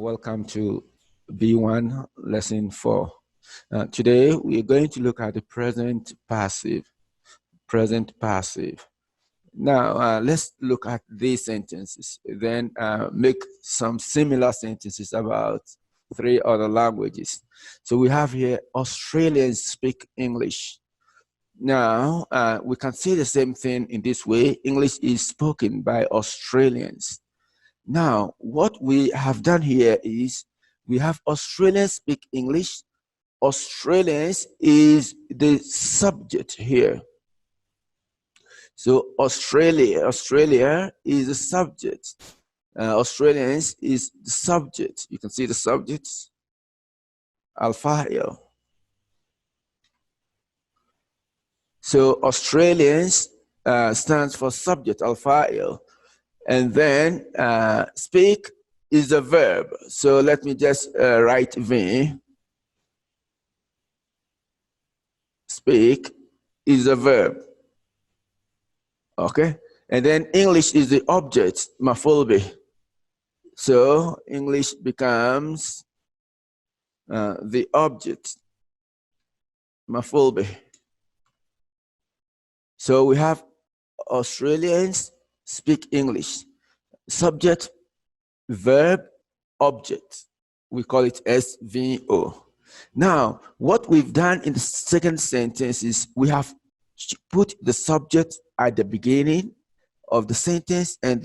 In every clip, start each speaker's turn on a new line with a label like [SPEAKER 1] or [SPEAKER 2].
[SPEAKER 1] welcome to B1 lesson 4. Today we are going to look at the present passive. Now let's look at these sentences, then make some similar sentences about 3 other languages. So we have here Australians speak English. Now we can say the same thing in this way. English is spoken by Australians. Now, what we have done here is we have Australians speak English. Australians is the subject here. So Australia is the subject. Australians is the subject. You can see the subject, alfa'il. So Australians stands for subject, alfa'il. And then speak is a verb. So let me just write V. Speak is a verb. Okay. And then English is the object, maf'ul bih. So English becomes the object, maf'ul bih. So we have Australians speak English. Subject, verb, object. We call it SVO. Now, what we've done in the second sentence is we have put the subject at the beginning of the sentence, and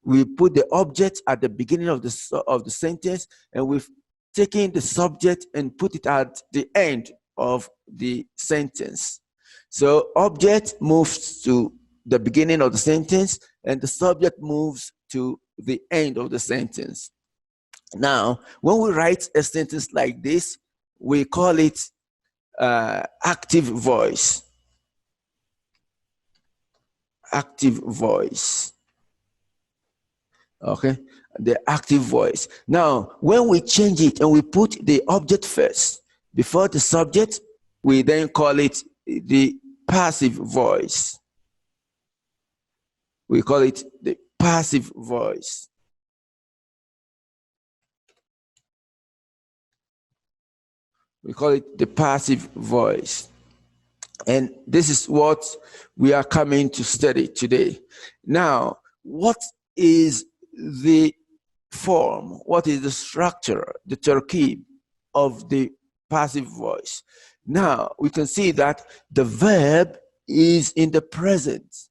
[SPEAKER 1] we put the object at the beginning of the sentence, and we've taken the subject and put it at the end of the sentence. So object moves to the beginning of the sentence, and the subject moves to the end of the sentence. Now, when we write a sentence like this, we call it active voice. Active voice. Okay, the active voice. Now, when we change it and we put the object first before the subject, we then call it the passive voice. We call it the passive voice. We call it the passive voice. And this is what we are coming to study today. Now, what is the form? What is the structure, the terkib of the passive voice? Now, we can see that the verb is in the present.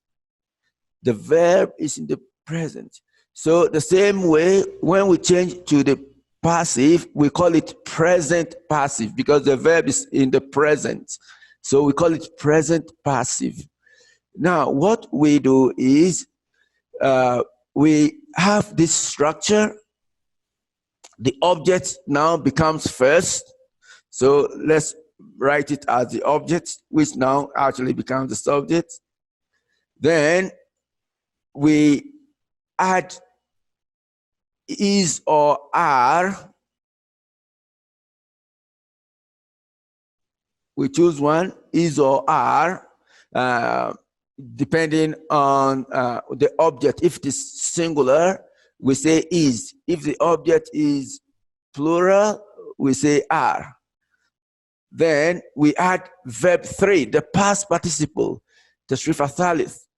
[SPEAKER 1] The verb is in the present. So the same way, when we change to the passive, we call it present passive because the verb is in the present. So we call it present passive. Now, what we do is we have this structure. The object now becomes first. So let's write it as the object, which now actually becomes the subject. Then we add is or are. We choose one, is or are, depending on the object. If it is singular, we say is. If the object is plural, we say are. Then we add verb 3, the past participle, tashrif al-thalith.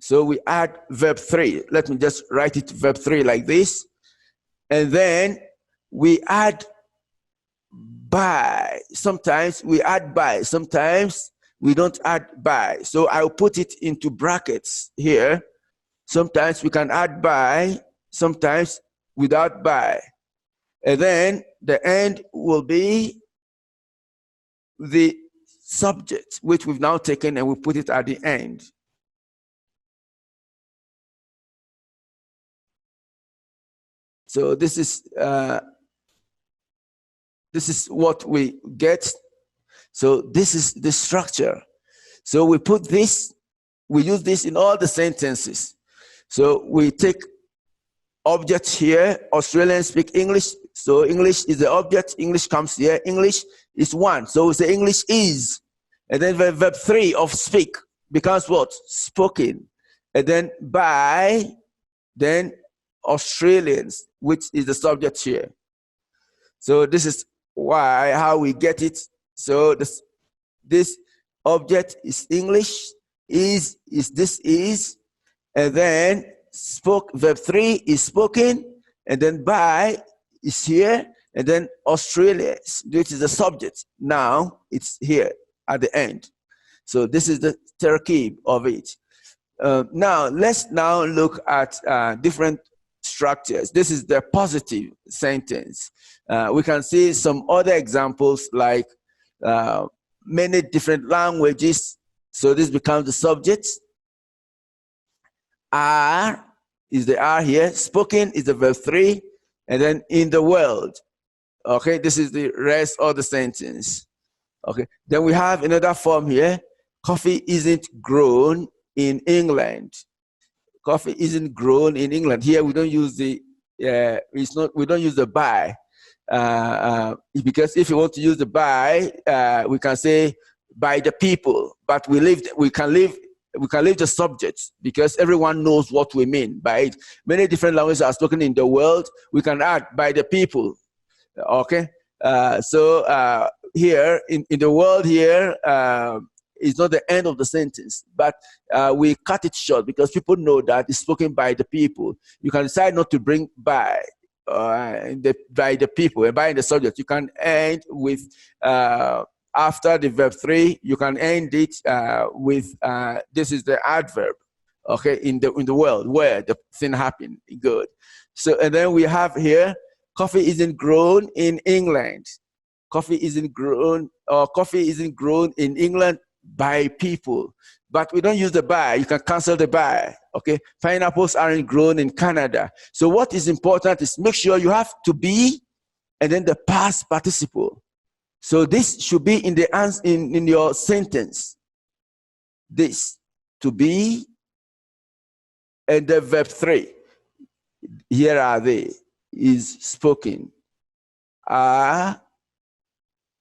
[SPEAKER 1] So we add verb 3. Let me just write it verb 3 like this. And then we add by. Sometimes we add by. Sometimes we don't add by. So I'll put it into brackets here. Sometimes we can add by, sometimes without by. And then the end will be the subject, which we've now taken and we put it at the end. So this is what we get. So this is the structure. So we put this, we use this in all the sentences. So we take object here, Australians speak English. So English is the object, English comes here, English is one. So we say English is. And then verb 3 of speak becomes what? Spoken. And then by, then Australians, which is the subject here. So this is how we get it. So this object is English, is this is, and then verb 3 is spoken, and then by is here, and then Australia, which is the subject. Now it's here at the end. So this is the terkib of it. Now let's look at different structures. This is the positive sentence. We can see some other examples like many different languages. So this becomes the subject. Are is the are here. Spoken is the verb 3, and then in the world. Okay, this is the rest of the sentence. Okay, then we have another form here. Coffee isn't grown in England. Coffee isn't grown in England. Here we don't use the we don't use the by because if you want to use the by, we can say by the people, but we can leave the subject because everyone knows what we mean by it. Many different languages are spoken in the world. We can add by the people. Okay, so here in the world here is not the end of the sentence, but we cut it short because people know that it's spoken by the people. You can decide not to bring by the people and by the subject. You can end with after the verb 3. You can end it with this is the adverb. Okay, in the world where the thing happened. Good. So and then we have here. Coffee isn't grown in England. Coffee isn't grown in England by people. But we don't use the by. You can cancel the by. Okay. Pineapples aren't grown in Canada. So what is important is make sure you have to be and then the past participle. So this should be in the in your sentence. This to be and the verb 3. Here are they. Is spoken, are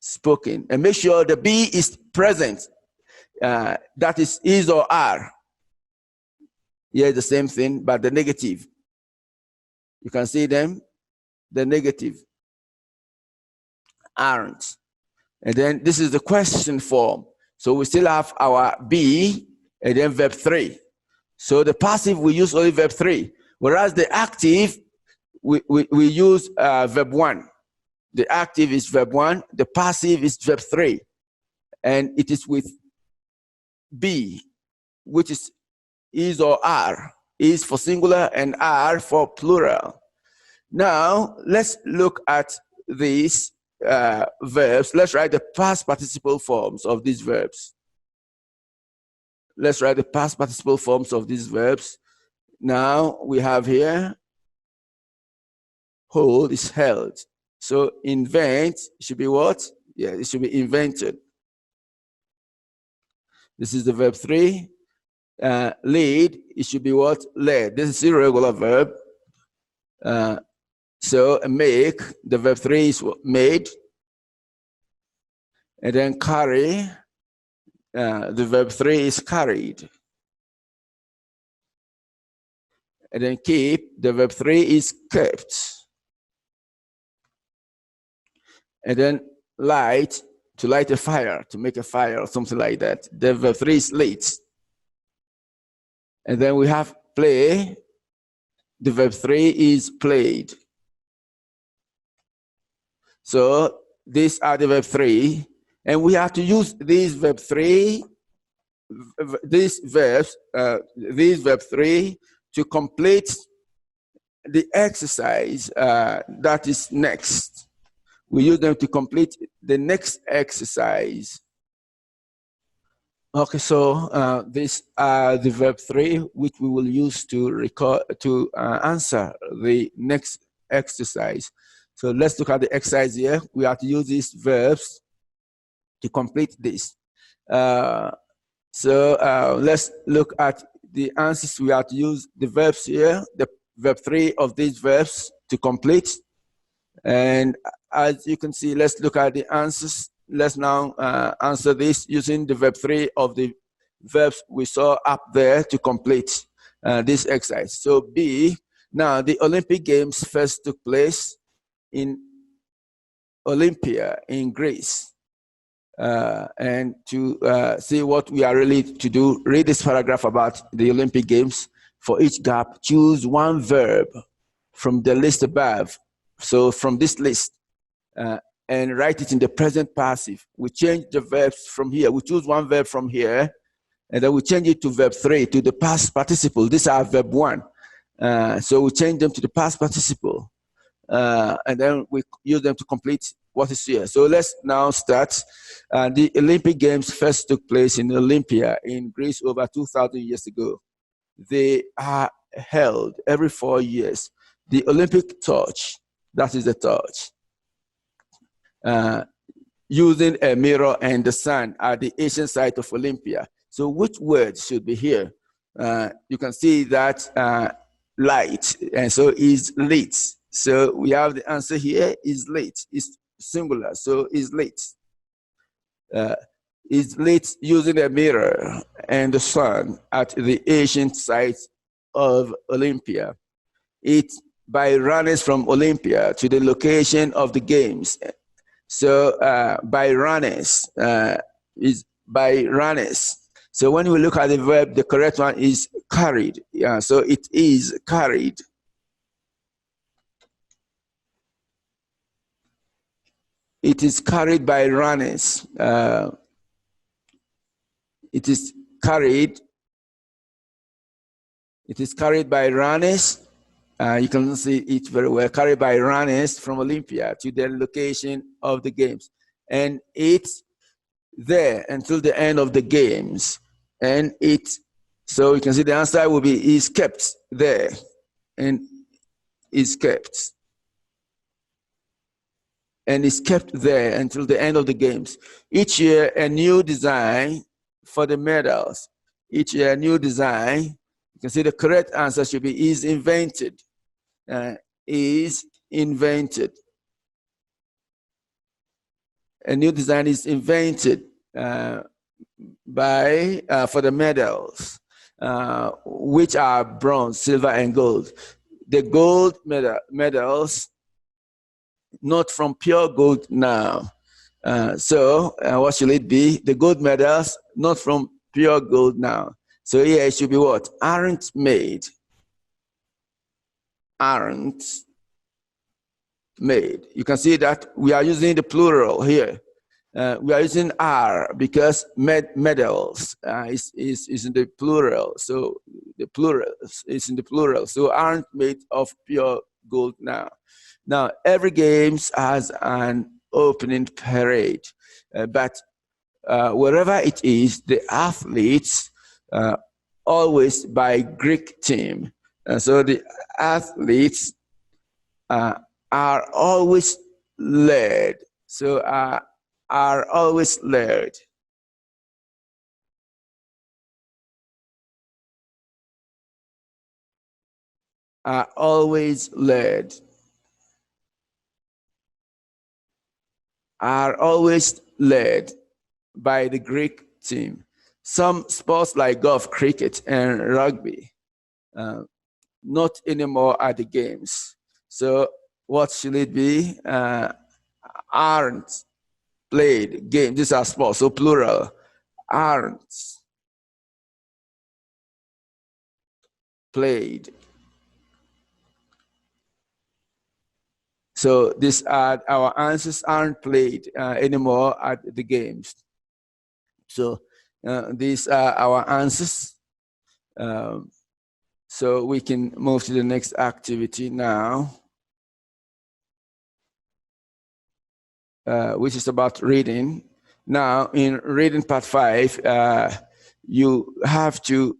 [SPEAKER 1] spoken, and make sure the be is present. That is or are. Here the same thing, but the negative. You can see them. The negative aren't, and then this is the question form. So we still have our be and then verb 3. So the passive we use only verb 3, whereas the active. We use verb 1. The active is verb 1. The passive is verb 3. And it is with be, which is or are. Is for singular and are for plural. Now, let's look at these verbs. Let's write the past participle forms of these verbs. Let's write the past participle forms of these verbs. Now, we have here hold is held. So invent should be what? Yeah, it should be invented. This is the verb 3. Lead, it should be what? Led. This is irregular verb. So make, the verb 3 is made. And then carry, the verb 3 is carried. And then keep, the verb 3 is kept. And then light, to light a fire, to make a fire or something like that. The verb 3 is lit. And then we have play. The verb 3 is played. So these are the verb 3. And we have to use these verb 3, these verb 3 to complete the exercise that is next. We use them to complete the next exercise. Okay, so these are the verb 3, which we will use to answer the next exercise. So let's look at the exercise here. We have to use these verbs to complete this. So let's look at the answers. We have to use the verbs here, the verb 3 of these verbs to complete. And as you can see, let's look at the answers. Let's now answer this using the verb 3 of the verbs we saw up there to complete this exercise. So B, now the Olympic Games first took place in Olympia in Greece. And to see what we are really to do, read this paragraph about the Olympic Games. For each gap, choose one verb from the list above. So from this list, and write it in the present passive. We change the verbs from here. We choose one verb from here, and then we change it to verb 3, to the past participle. These are verb 1. So we change them to the past participle. And then we use them to complete what is here. So let's now start. The Olympic Games first took place in Olympia in Greece over 2,000 years ago. They are held every 4 years. The Olympic torch, that is the torch, using a mirror and the sun at the ancient site of Olympia. So which word should be here? You can see that light, and so is lit. So we have the answer here is lit. It's singular, so is lit. Is lit using a mirror and the sun at the ancient site of Olympia. It by runners from Olympia to the location of the games. So by runners is by runners. So when we look at the verb, the correct one is carried. Yeah, so it is carried. It is carried by runners. It is carried. It is carried by runners. You can see it very well. Carried by runners from Olympia to the location of the games, and it's there until the end of the games. And it, so you can see the answer will be is kept there, and is kept. And is kept there until the end of the games. Each year, a new design for the medals. Each year, a new design. You can see the correct answer should be is invented. Is invented. A new design is invented by for the medals, which are bronze, silver, and gold. The gold medals, not from pure gold now. So what should it be? The gold medals, not from pure gold now. So here it should be what? Aren't made. Aren't made. You can see that we are using the plural here. We are using are because medals is in the plural. So the plural is in the plural. So aren't made of pure gold now. Now, every games has an opening parade, but wherever it is, the athletes always by Greek team. So the athletes are always led. So are always led. Are always led. Are always led by the Greek team. Some sports like golf, cricket, and rugby, not anymore at the games. So what should it be? Aren't played game. These are sports, so plural. Aren't played. So these are our answers aren't played anymore at the games. So these are our answers. So we can move to the next activity now, which is about reading. Now in reading part 5, you have to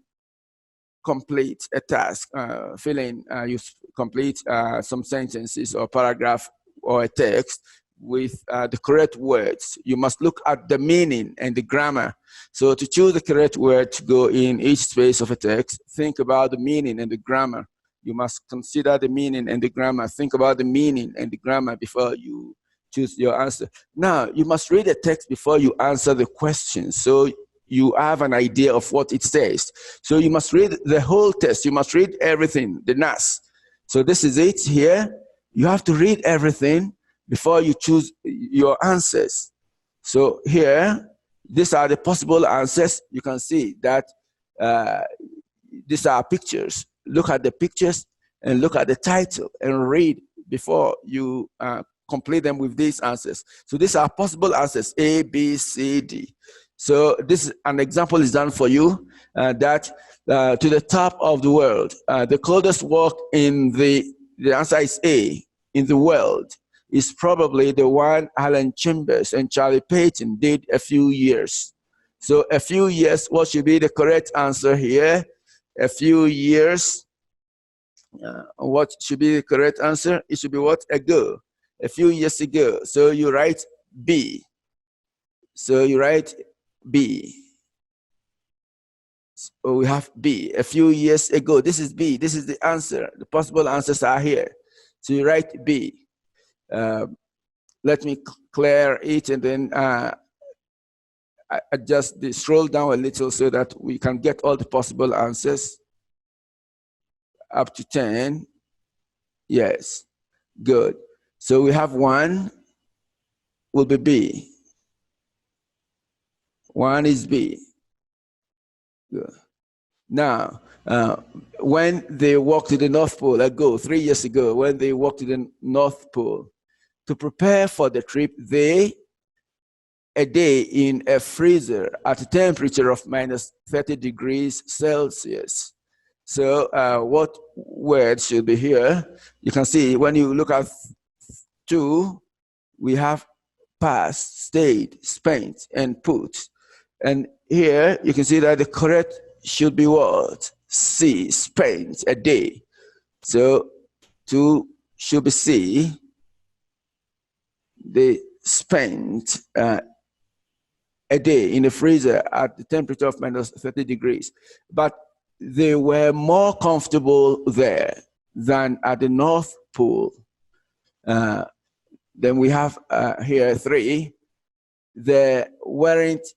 [SPEAKER 1] complete a task, you complete some sentences or paragraph or a text with the correct words. You must look at the meaning and the grammar. So to choose the correct word to go in each space of a text, think about the meaning and the grammar. You must consider the meaning and the grammar. Think about the meaning and the grammar before you choose your answer. Now, you must read the text before you answer the question, so you have an idea of what it says. So you must read the whole text. You must read everything, the NAS. So this is it here. You have to read everything before you choose your answers. So here, these are the possible answers. You can see that these are pictures. Look at the pictures and look at the title and read before you complete them with these answers. So these are possible answers: A, B, C, D. So this an example is done for you that to the top of the world, the coldest walk in the answer is A, in the world, is probably the one Alan Chambers and Charlie Payton did a few years. So a few years, what should be the correct answer here? A few years, what should be the correct answer? It should be what? Ago. A few years ago. So you write B. So you write B. So we have B. A few years ago. This is B. This is the answer. The possible answers are here. So you write B. Let me clear it and then adjust the scroll down a little so that we can get all the possible answers. Up to 10. Yes. Good. So we have 1 will be B. 1 is B. Good. Now, when they walked to the North Pole 3 years ago, when they walked to the North Pole, to prepare for the trip, a day in a freezer at a temperature of minus 30 degrees Celsius. So what word should be here? You can see when you look at 2, we have past, stayed, spent, and put. And here you can see that the correct should be what? C, spent, a day. So 2 should be C. They spent a day in the freezer at the temperature of minus 30 degrees. But they were more comfortable there than at the North Pole. Then we have here 3. They weren't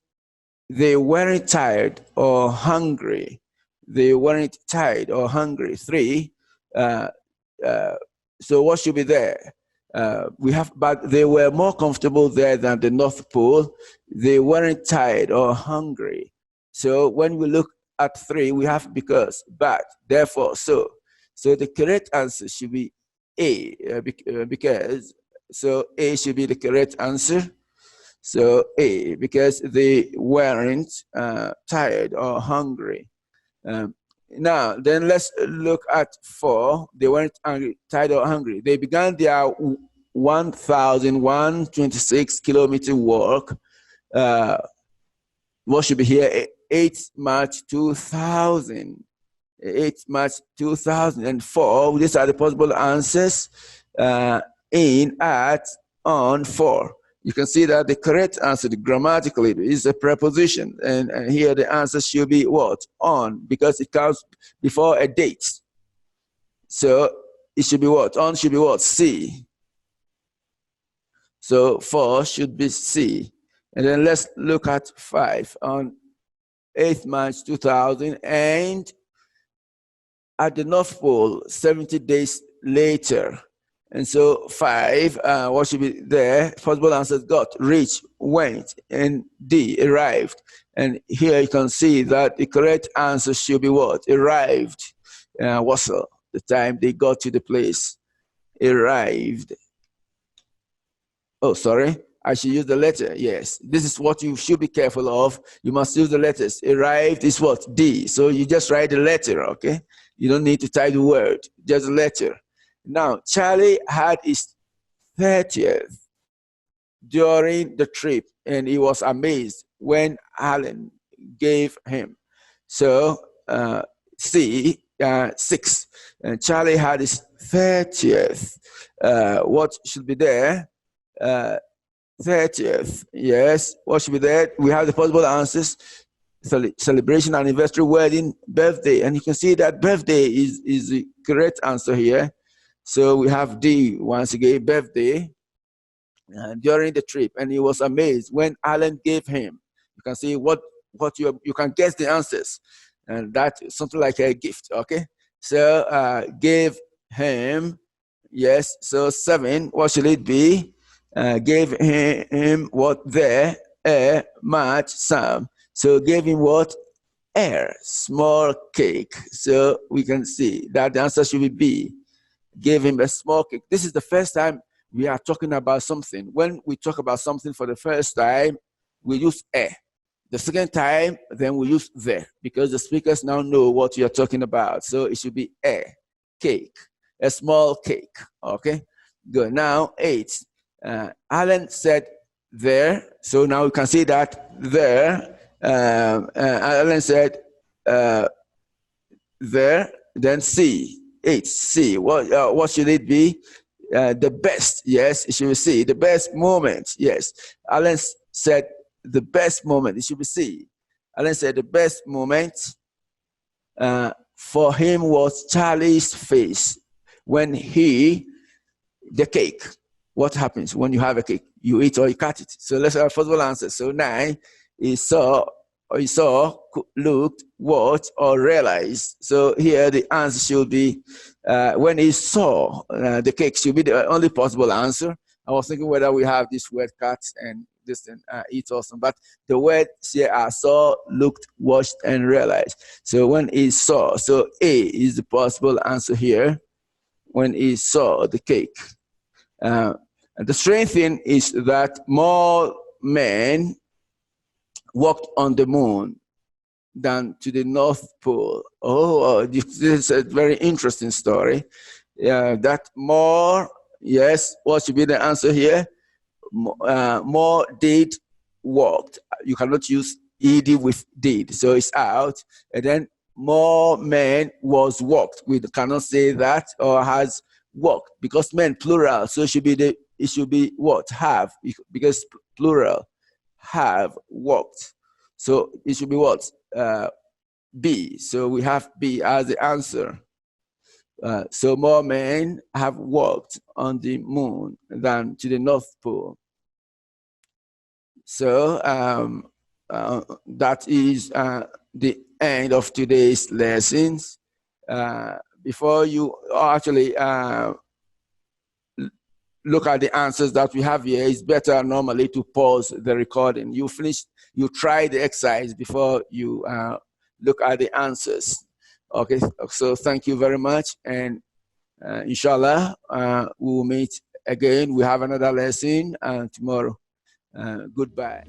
[SPEAKER 1] tired or hungry. They weren't tired or hungry. 3. So what should be there? But they were more comfortable there than the North Pole. They weren't tired or hungry. So when we look at 3, we have because, but, therefore, so. So the correct answer should be A, because, so A should be the correct answer. So A, because they weren't tired or hungry. Now, then let's look at 4. They weren't tired or hungry. They began their 1,126 kilometer walk. What should be here? 8 March 2000. 8 March 2004. These are the possible answers. In, at, on, for. You can see that the correct answer grammatically is a preposition. And here the answer should be what? On, because it comes before a date. So it should be what? On should be what? C. So 4 should be C. And then let's look at 5. On 8th March 2000, and at the North Pole 70 days later. And so 5, what should be there? Possible answers got, reach, went, and D, arrived. And here you can see that the correct answer should be what? Arrived. Wassail, the time they got to the place. Arrived. Oh, sorry. I should use the letter. Yes. This is what you should be careful of. You must use the letters. Arrived is what? D. So you just write the letter, okay? You don't need to type the word, just the letter. Now, Charlie had his 30th during the trip, and he was amazed when Alan gave him. So, C, 6. And Charlie had his 30th. What should be there? 30th, yes. What should be there? We have the possible answers. Celebration, anniversary, wedding, birthday. And you can see that birthday is the correct answer here. So we have D once again, birthday, during the trip. And he was amazed when Alan gave him. You can see what you can guess the answers. And that's something like a gift, okay? So gave him, yes. So 7, what should it be? gave him what there, a much some. So gave him what? A small cake. So we can see that the answer should be B. Gave him a small cake. This is the first time we are talking about something. When we talk about something for the first time, we use a. The second time, then we use the, because the speakers now know what you're talking about. So it should be a cake, a small cake. Okay, good. Now 8. Alan said there. So now we can see that there. Alan said there. Then C. 8. C. What should it be? The best. Yes, it should be C. The best moment. Yes. Alan said the best moment. It should be C. Alan said the best moment for him was Charlie's face when the cake. What happens when you have a cake? You eat or you cut it. So let's have a possible answer. So 9, he saw, looked, watched, or realized. So here the answer should be when he saw the cake should be the only possible answer. I was thinking whether we have this word cut and this and eat or something, but the word here are saw, looked, watched, and realized. So when he saw, so A is the possible answer here. When he saw the cake. The strange thing is that more men walked on the moon than to the North Pole. Oh, this is a very interesting story. That more, yes, what should be the answer here? More did walked. You cannot use ed with did, so it's out. And then more men was walked. We cannot say that, or has walked, because men plural. So it should be what? Have, because plural. Have walked. So it should be what? B. So we have B as the answer. So more men have walked on the moon than to the North Pole. So that is the end of today's lessons. Before you actually look at the answers that we have here, it's better normally to pause the recording. You try the exercise before you look at the answers. Okay, so thank you very much, and inshallah we will meet again. We have another lesson tomorrow. Goodbye.